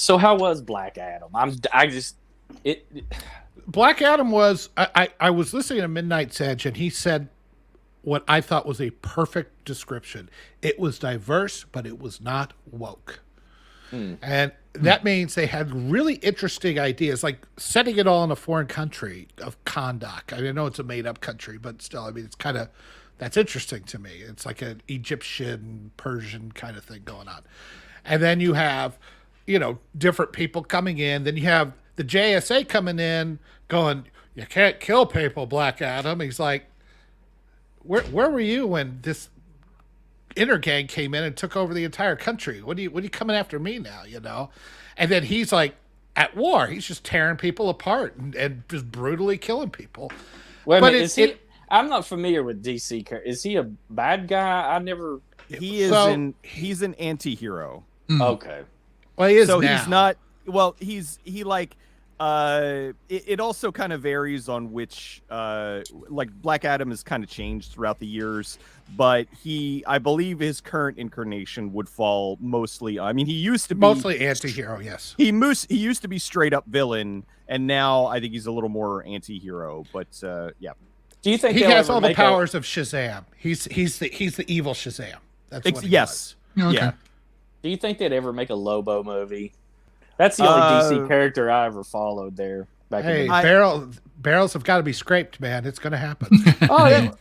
So how was Black Adam? I just it. Black Adam was. I was listening to Midnight's Edge, and he said what I thought was a perfect description. It was diverse, but it was not woke. Hmm. And that means they had really interesting ideas, like setting it all in a foreign country of Kondak. I know it's a made up country, but still, I mean, it's kind of, that's interesting to me. It's like an Egyptian, Persian kind of thing going on. And then you have, different people coming in. Then you have the JSA coming in going, you can't kill people, Black Adam. He's like, where were you when this Intergang came in and took over the entire country? What are you coming after me now? And then he's like at war. He's just tearing people apart and just brutally killing people. Wait a But minute, is he? I'm not familiar with DC. Is he a bad guy? I never. He's an anti-hero. Okay. Well, he is so now. He's not. Well, he like. It also kind of varies on which, like Black Adam has kind of changed throughout the years, but I believe his current incarnation would fall mostly. I mean, he used to be mostly anti-hero. Yes, he used to be straight up villain, and now I think he's a little more anti-hero. But yeah. Do you think he has all the powers of Shazam? He's the evil Shazam. That's what he yes. Okay. Yeah. Do you think they'd ever make a Lobo movie? That's the only DC character I ever followed there. Back in the barrels have got to be scraped, man. It's going to happen. Oh yeah.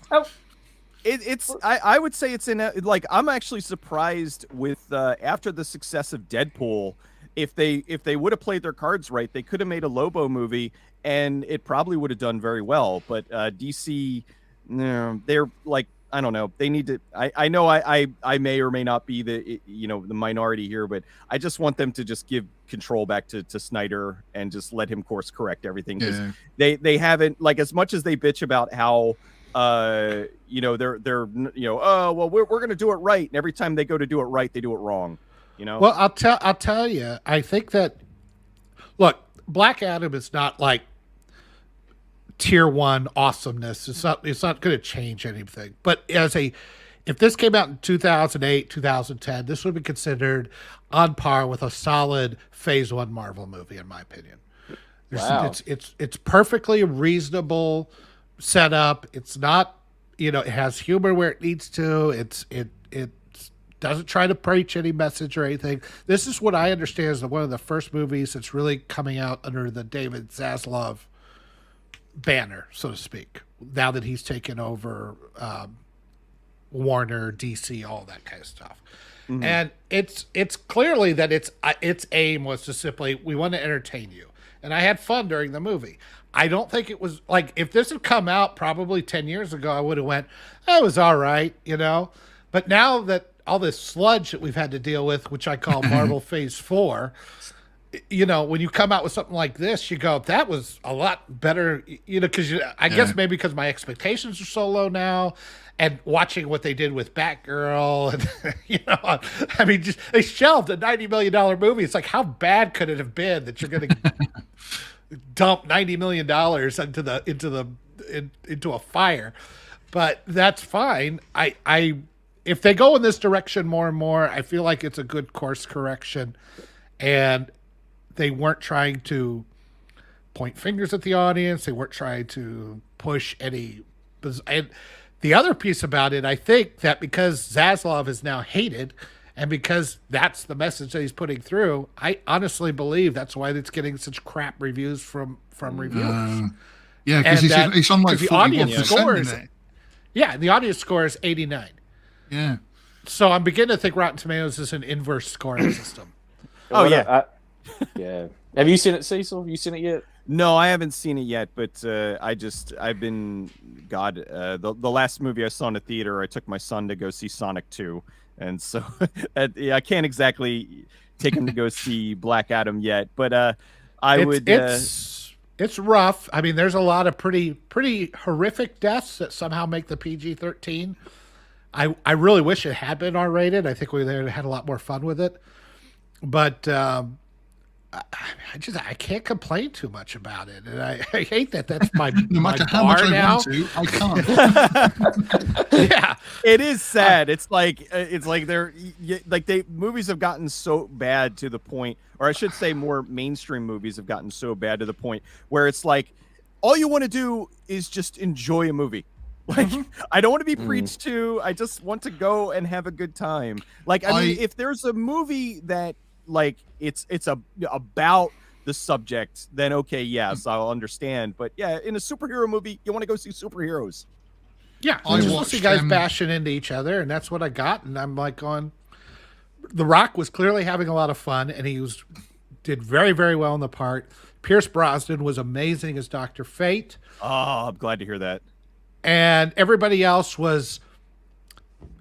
I would say it's in like I'm actually surprised with after the success of Deadpool, if they would have played their cards right, they could have made a Lobo movie and it probably would have done very well. But DC, they're like, I don't know. They need to. I know I may or may not be the minority here, but I just want them to just give control back to Snyder and just let him course correct everything, because they haven't, like, as much as they bitch about how they're oh well we're gonna do it right, and every time they go to do it right they do it wrong. Well, I'll tell you. I think that, look, Black Adam is not like tier 1 awesomeness. It's not going to change anything. But if this came out in 2008, 2010, this would be considered on par with a solid Phase 1 Marvel movie, in my opinion. Wow. It's perfectly reasonable setup. It's not, it has humor where it needs to. It doesn't try to preach any message or anything. This is what I understand is one of the first movies that's really coming out under the David Zaslav banner, so to speak, now that he's taken over Warner, DC, all that kind of stuff. Mm-hmm. And it's clearly that its aim was to simply, we want to entertain you. And I had fun during the movie. I don't think it was, like, if this had come out probably 10 years ago, I would have went, it was all right, But now that all this sludge that we've had to deal with, which I call Marvel Phase 4, when you come out with something like this, you go, that was a lot better, because I guess maybe because my expectations are so low now, and watching what they did with Batgirl, and I mean, just they shelved a $90 million movie. It's like, how bad could it have been that you're going to dump $90 million into a fire? But that's fine. If they go in this direction more and more, I feel like it's a good course correction, and they weren't trying to point fingers at the audience. They weren't trying to push any. And the other piece about it, I think that because Zaslav is now hated, and because that's the message that he's putting through, I honestly believe that's why it's getting such crap reviews from reviewers. Yeah, because he's on like the audience scores. Yeah, the audience score is 89. Yeah. So I'm beginning to think Rotten Tomatoes is an inverse scoring system. Oh, yeah. Yeah. Have you seen it, Cecil? You seen it yet? No, I haven't seen it yet, but I've been, the last movie I saw in the theater, I took my son to go see Sonic 2. And so I can't exactly take him to go see Black Adam yet, but it's rough. I mean, there's a lot of pretty horrific deaths that somehow make the PG-13. I really wish it had been R-rated. I think we had a lot more fun with it. But I can't complain too much about it, and I hate that that's my No my matter how much bar I now. want to, I can't. Yeah, It is sad. It's like movies have gotten so bad to the point, or I should say, more mainstream movies have gotten so bad to the point where it's like all you want to do is just enjoy a movie. Like, I don't want to be preached to. I just want to go and have a good time. Like, I mean, if there's a movie that like it's about the subject, then okay, yes, I'll understand. But yeah, in a superhero movie, you want to go see superheroes. yeah. I I watched see guys bashing into each other, and that's what I got. And I'm like, going. The Rock was clearly having a lot of fun, and did very, very well in the part. Pierce Brosnan was amazing as Dr. Fate. Oh, I'm glad to hear that. And everybody else was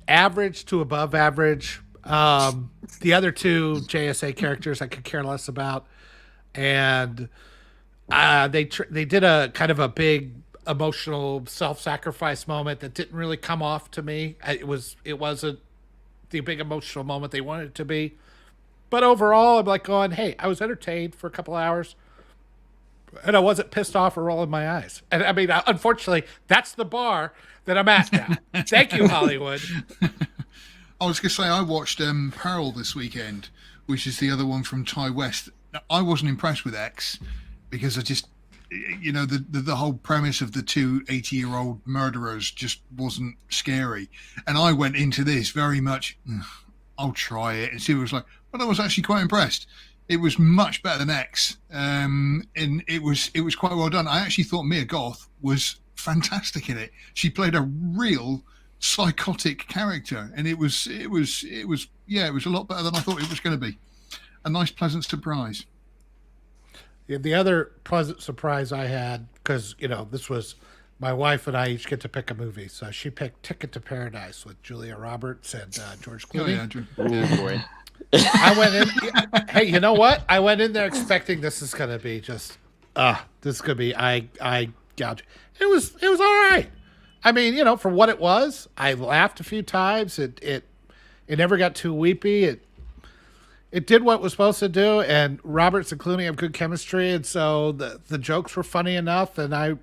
average to above average. The other two JSA characters I could care less about, and they did a kind of a big emotional self-sacrifice moment that didn't really come off to me. It wasn't the big emotional moment they wanted it to be, but overall, I'm like going, hey, I was entertained for a couple hours. And I wasn't pissed off or rolling my eyes. And I mean, unfortunately, that's the bar that I'm at now. Thank you, Hollywood. I was going to say, I watched Pearl this weekend, which is the other one from Ty West. Now, I wasn't impressed with X because I just, the whole premise of the two 80-year-old murderers just wasn't scary. And I went into this very much, I'll try it and see what it was like. But I was actually quite impressed. It was much better than X, and it was quite well done. I actually thought Mia Goth was fantastic in it. She played a real psychotic character, and it was a lot better than I thought it was going to be. A nice, pleasant surprise. Yeah, the other pleasant surprise I had, because this was my wife and I each get to pick a movie, so she picked Ticket to Paradise with Julia Roberts and George Clooney. Oh boy. I went in. Hey, you know what? I went in there expecting this is gonna be just, this is gonna be I gouge. It was all right. I mean, for what it was, I laughed a few times. It never got too weepy. It did what it was supposed to do, and Roberts and Clooney have good chemistry, and so the jokes were funny enough, and I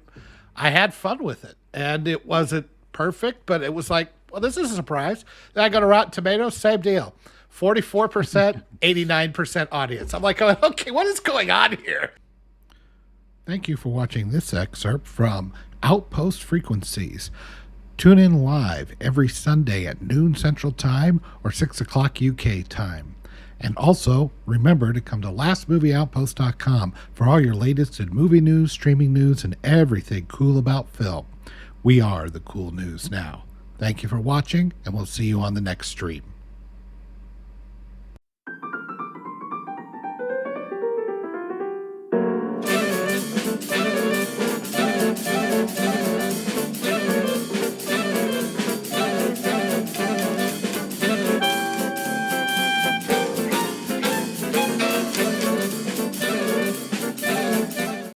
had fun with it. And it wasn't perfect, but it was like, well, this is a surprise. Then I got a Rotten Tomatoes, same deal. 44%, 89% audience. I'm like, okay, what is going on here? Thank you for watching this excerpt from Outpost Frequencies. Tune in live every Sunday at noon Central Time or 6 o'clock UK time. And also, remember to come to lastmovieoutpost.com for all your latest in movie news, streaming news, and everything cool about film. We are the cool news now. Thank you for watching, and we'll see you on the next stream.